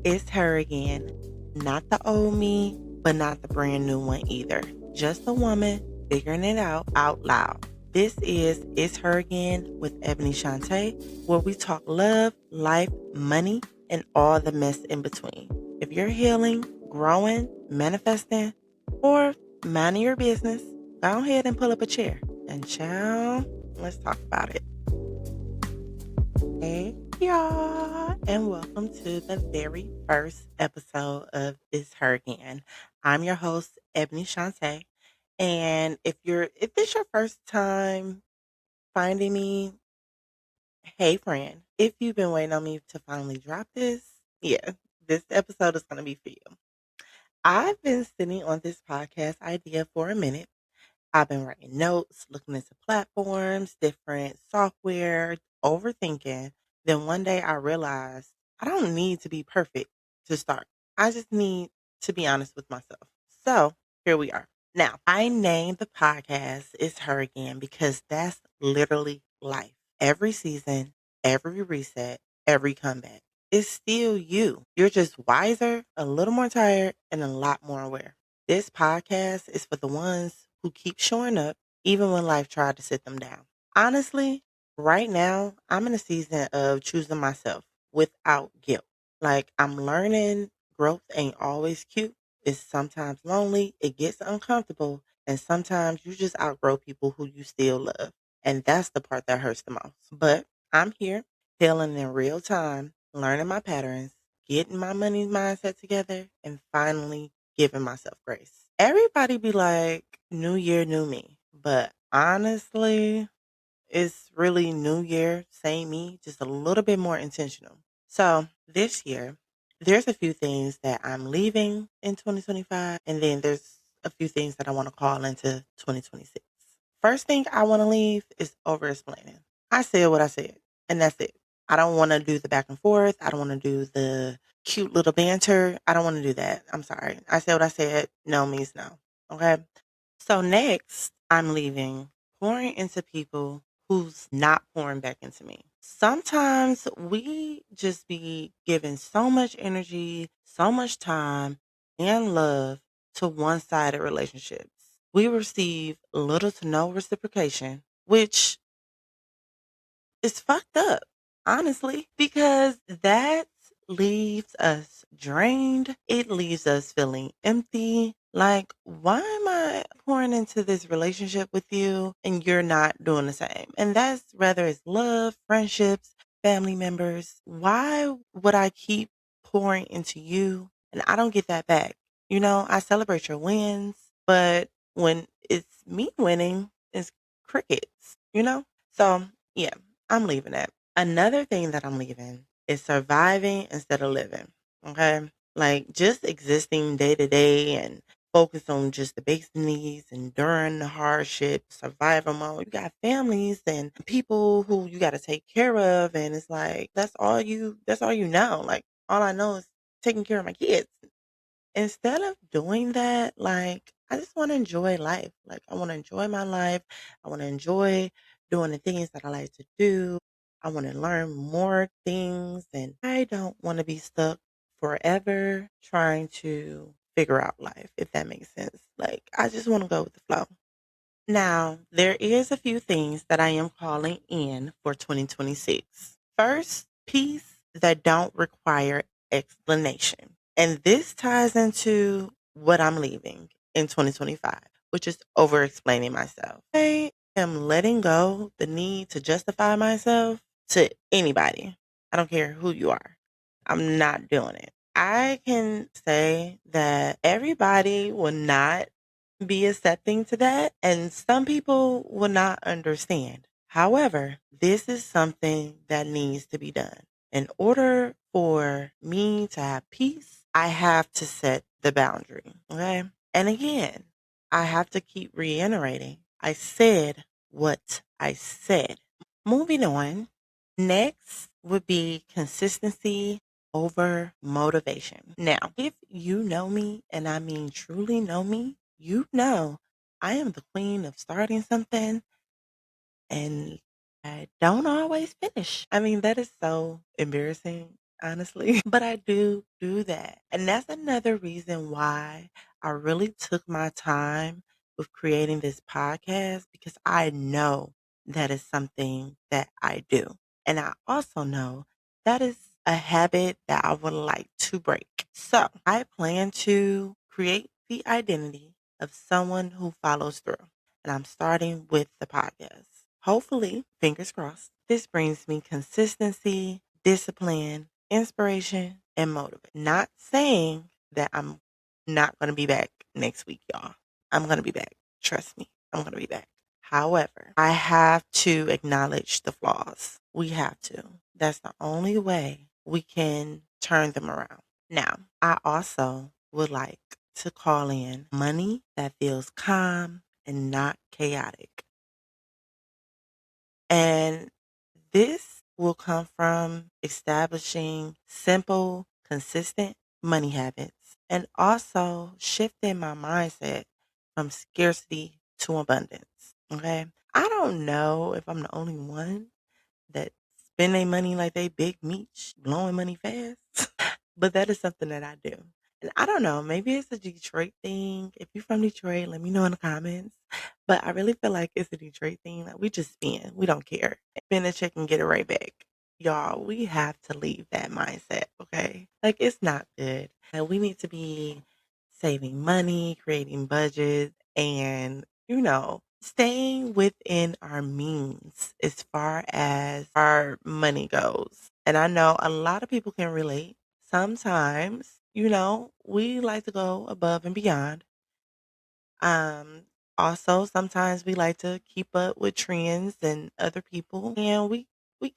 It's her again. Not the old me, but not the brand new one either. Just a woman figuring it out loud. This is It's Her Again with Ebony Shantae, where we talk love, life, money, and all the mess in between. If you're healing, growing, manifesting, or minding your business, go ahead and pull up a chair. And child, let's talk about it. Hey, y'all, and welcome to the very first episode of It's Her Again. I'm your host, Ebony Shantae, and if this your first time finding me, hey friend, if you've been waiting on me to finally drop this, yeah, this episode is gonna be for you. I've been sitting on this podcast idea for a minute. I've been writing notes, looking into platforms, different software, overthinking. Then one day I realized I don't need to be perfect to start. I just need to be honest with myself. So here we are. Now, I named the podcast It's Her Again because that's literally life. Every season, every reset, every comeback. It's still you. You're just wiser, a little more tired, and a lot more aware. This podcast is for the ones who keep showing up even when life tried to sit them down. Honestly, right now, I'm in a season of choosing myself without guilt. Like, I'm learning growth ain't always cute. It's sometimes lonely, it gets uncomfortable, and sometimes you just outgrow people who you still love. And that's the part that hurts the most. But I'm here, healing in real time, learning my patterns, getting my money mindset together, and finally giving myself grace. Everybody be like, new year, new me. But honestly, it's really new year, same me, just a little bit more intentional. So this year, there's a few things that I'm leaving in 2025, and then there's a few things that I want to call into 2026. First thing I want to leave is over explaining. I said what I said, and that's it. I don't want to do the back and forth. I don't want to do the cute little banter. I don't want to do that. I'm sorry. I said what I said. No means no. Okay. So next, I'm leaving pouring into people who's not pouring back into me. Sometimes we just be giving so much energy, so much time and love to one-sided relationships. We receive little to no reciprocation, which is fucked up, honestly, because that leaves us drained. It leaves us feeling empty. Like, why am I pouring into this relationship with you and you're not doing the same? And that's whether it's love, friendships, family members. Why would I keep pouring into you and I don't get that back? I celebrate your wins, but when it's me winning, it's crickets? So, yeah, I'm leaving that. Another thing that I'm leaving is surviving instead of living. Okay. Like just existing day to day and focus on just the basic needs, enduring the hardship, survival mode. You got families and people who you got to take care of. And it's like, that's all you know. Like, all I know is taking care of my kids. Instead of doing that, like, I just want to enjoy life. Like, I want to enjoy my life. I want to enjoy doing the things that I like to do. I want to learn more things. And I don't want to be stuck forever trying to figure out life, if that makes sense. Like, I just want to go with the flow. Now, there is a few things that I am calling in for 2026. First, peace that don't require explanation. And this ties into what I'm leaving in 2025, which is over explaining myself. I am letting go the need to justify myself to anybody. I don't care who you are. I'm not doing it. I can say that everybody will not be accepting to that, and some people will not understand. However, this is something that needs to be done. In order for me to have peace, I have to set the boundary. Okay. And again, I have to keep reiterating. I said what I said. Moving on, next would be consistency over motivation. Now, if you know me, and I mean truly know me, you know I am the queen of starting something and I don't always finish. I mean, that is so embarrassing. honestly. But I do that. And that's another reason why I really took my time with creating this podcast because I know that is something that I do. And I also know that is a habit that I would like to break. So I plan to create the identity of someone who follows through. And I'm starting with the podcast. Hopefully, fingers crossed, this brings me consistency, discipline, inspiration, and motivation. Not saying that I'm not going to be back next week, y'all. I'm going to be back. Trust me, I'm going to be back. However, I have to acknowledge the flaws. We have to. That's the only way we can turn them around. Now, I also would like to call in money that feels calm and not chaotic. And this will come from establishing simple, consistent money habits and also shifting my mindset from scarcity to abundance. Okay. I don't know if I'm the only one that spend their money like they big meat, blowing money fast. But that is something that I do. And I don't know, maybe it's a Detroit thing. If you're from Detroit, let me know in the comments. But I really feel like it's a Detroit thing. Like we just spend. We don't care. Spend a check and get it right back. Y'all, we have to leave that mindset, okay? Like it's not good. And we need to be saving money, creating budgets, and staying within our means as far as our money goes. And I know a lot of people can relate. Sometimes, we like to go above and beyond. Um, Also, sometimes we like to keep up with trends and other people, and we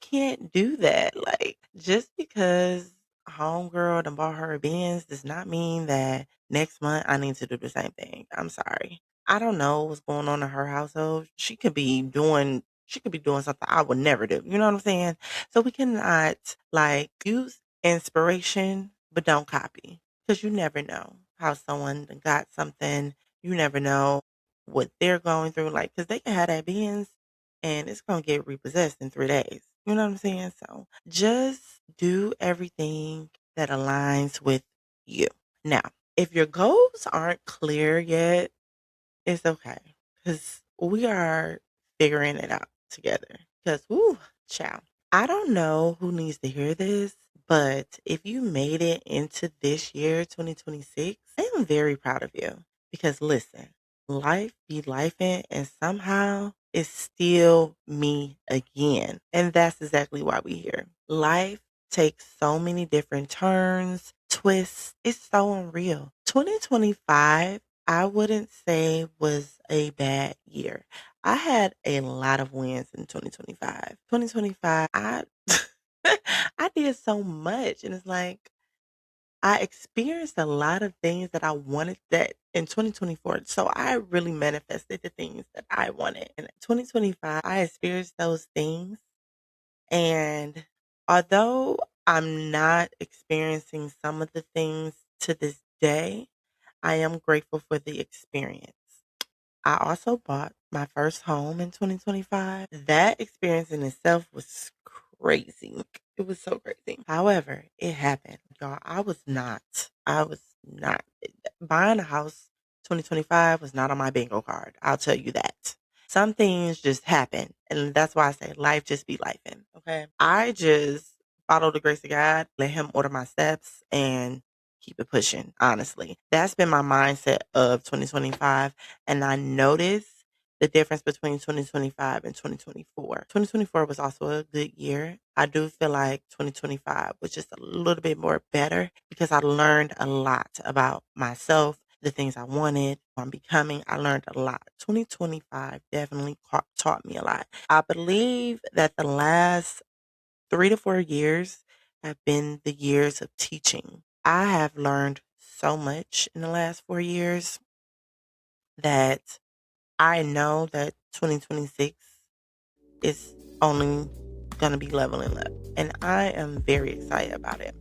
can't do that. Like just because homegirl done bought her a Benz does not mean that next month I need to do the same thing. I'm sorry. I don't know what's going on in her household. She could be doing something I would never do. You know what I'm saying? So we cannot like use inspiration, but don't copy because you never know how someone done got something. You never know what they're going through, like, because they can have that Benz and it's going to get repossessed in 3 days. You know what I'm saying? So just do everything that aligns with you. Now, if your goals aren't clear yet, it's okay because we are figuring it out together. Because, woo, child, I don't know who needs to hear this, but if you made it into this year, 2026, I am very proud of you. Because listen, life be lifing, and somehow it's still me again. And that's exactly why we here. Life takes so many different turns, twists. It's so unreal. 2025 I wouldn't say was a bad year. I had a lot of wins in 2025. 2025, I did so much and it's like I experienced a lot of things that I wanted that in 2024. So I really manifested the things that I wanted. In 2025, I experienced those things and although I'm not experiencing some of the things to this day, I am grateful for the experience. I also bought my first home in 2025. That experience in itself was crazy. It was so crazy. However, it happened. Y'all, I was not buying a house 2025 was not on my bingo card. I'll tell you that. Some things just happen. And that's why I say life just be lifing. Okay. I just follow the grace of God, let him order my steps and keep it pushing, honestly. That's been my mindset of 2025. And I noticed the difference between 2025 and 2024. 2024 was also a good year. I do feel like 2025 was just a little bit more better because I learned a lot about myself, the things I wanted, who I'm becoming. I learned a lot. 2025 definitely taught me a lot. I believe that the last 3 to 4 years have been the years of teaching. I have learned so much in the last 4 years that I know that 2026 is only going to be leveling up. And I am very excited about it.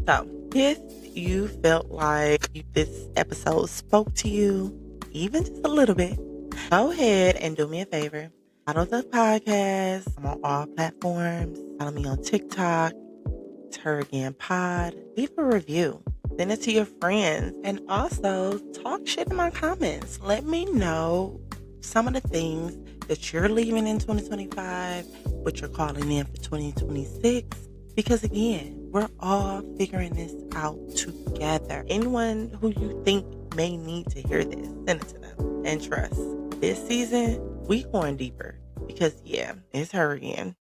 So, if you felt like this episode spoke to you, even just a little bit, go ahead and do me a favor. Follow the podcast. I'm on all platforms. Follow me on TikTok, It's Her Again Pod. Leave a review. Send it to your friends. And also talk shit in my comments. Let me know some of the things that you're leaving in 2025, what you're calling in for 2026. Because again, we're all figuring this out together. Anyone who you think may need to hear this, send it to them. And trust, this season, we going deeper. Because yeah, it's her again.